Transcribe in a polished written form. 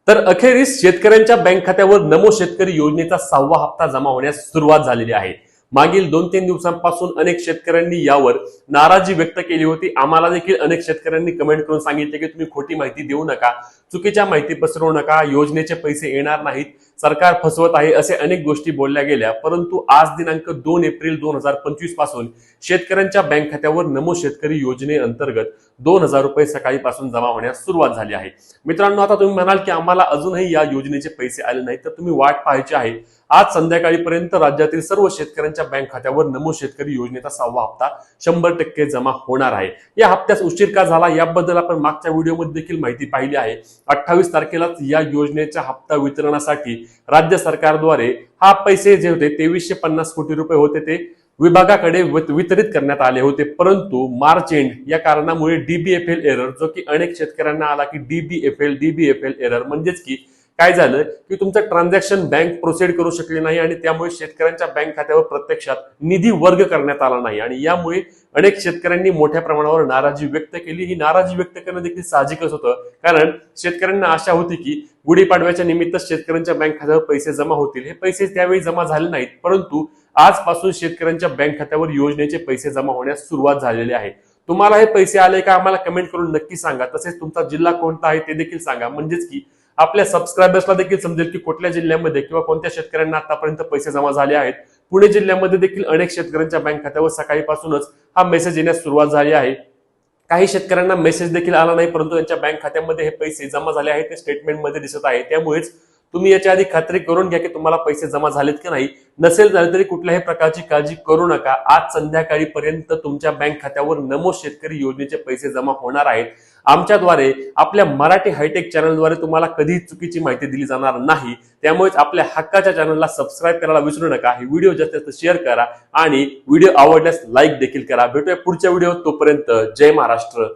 तर अखेरीस शेतकऱ्यांच्या बँक खात्यावर नमो शेतकरी योजनेचा 6वा हप्ता जमा होण्यास सुरुवात झालेली आहे। मागील 2-3 दिवसांपासून अनेक शेतकऱ्यांनी यावर नाराजी व्यक्त केली होती। आम्हाला देखील अनेक शेतकऱ्यांनी कमेंट करून सांगितले की तुम्ही खोटी माहिती देऊ नका, चुकीच्या माहिती पसरवू नका, योजनेचे पैसे येणार नाहीत, सरकार फसवत आहे, असे अनेक गोष्टी बोलल्या गेल्या। परंतु आज दिनांक 2 एप्रिल 2025 पासून शेतकऱ्यांच्या बँक खात्यावर नमो शेतकरी योजनेअंतर्गत 2000 रुपये सकाळीपासून जमा होण्यास सुरुवात झाली आहे। मित्रांनो, आता तुम्ही म्हणाल की आम्हाला अजूनही या योजनेचे पैसे आले नाहीत, तर तुम्ही वाट पाहायची आहे। आज संध्याकाळीपर्यंत राज्यातील सर्व शेतकऱ्यांच्या बँक खात्यावर नमो शेतकरी योजनेचा 6वा हप्ता 100% जमा होणार आहे। या हप्त्यास उशीर का झाला याबद्दल आपण मागच्या व्हिडिओमध्ये देखील माहिती पाहिली आहे। 28 तारखेलाच या योजनेच्या हप्ता वितरणासाठी राज्य सरकारद्वारे हा पैसे जे होते 2350 कोटी रुपये होते ते विभागाकडे वितरित करण्यात आले होते। परंतु मार्च एंड या कारणामुळे डीबीएफएल एरर, जो की अनेक शेतकऱ्यांना आला की डीबीएफएल एरर म्हणजेच की काय झालं की तुमचं ट्रान्झॅक्शन बँक प्रोसीड करू शकले नाही आणि त्यामुळे शेतकऱ्यांच्या बँक खात्यावर प्रत्यक्षात निधी वर्ग करण्यात आला नाही आणि यामुळे अनेक शेतकऱ्यांनी मोठ्या प्रमाणावर नाराजी व्यक्त केली। ही नाराजी व्यक्त करणं देखील साहजिकच होतं, कारण शेतकऱ्यांना आशा होती की गुढीपाडव्याच्या निमित्त शेतकऱ्यांच्या बँक खात्यावर पैसे जमा होतील। हे पैसे त्यावेळी जमा झाले नाहीत, परंतु आजपासून शेतकऱ्यांच्या बँक खात्यावर योजनेचे पैसे जमा होण्यास सुरुवात झालेली आहे। तुम्हाला हे पैसे आले का आम्हाला कमेंट करून नक्की सांगा। तसेच तुमचा जिल्हा कोणता आहे ते देखील सांगा, म्हणजेच की आपल्या सबस्क्रायबर्सला देखील समजेल की कुठल्या जिल्ह्यामध्ये किंवा कोणत्या शेतकऱ्यांना आतापर्यंत पैसे जमा झाले आहेत। पुणे जिल्ह्यामध्ये देखील अनेक शेतकऱ्यांच्या बँक खात्यावर सकाळीपासूनच हा मेसेज येण्यास सुरुवात झाली आहे। काही शेतकऱ्यांना मेसेज देखील आला नाही, परंतु त्यांच्या बँक खात्यामध्ये हे पैसे जमा झाले आहेत, ते स्टेटमेंटमध्ये दिसत आहे। त्यामुळेच तुम्ही याच्या आधी खात्री करून घ्या की तुम्हाला पैसे जमा झालेत की नाही। नसेल झाले तरी कुठल्याही प्रकारची काळजी करू नका। आज संध्याकाळीपर्यंत तुमच्या बँक खात्यावर नमो शेतकरी योजनेचे पैसे जमा होणार आहेत। आमच्याद्वारे, आपल्या मराठी हायटेक चॅनलद्वारे तुम्हाला कधीही चुकीची माहिती दिली जाणार नाही। त्यामुळेच आपल्या हक्काच्या चॅनलला सबस्क्राईब करायला विसरू नका। ही व्हिडिओ जास्तीत जास्त शेअर करा आणि व्हिडिओ आवडल्यास लाईक देखील करा। भेटूया पुढच्या व्हिडिओत, तोपर्यंत जय महाराष्ट्र।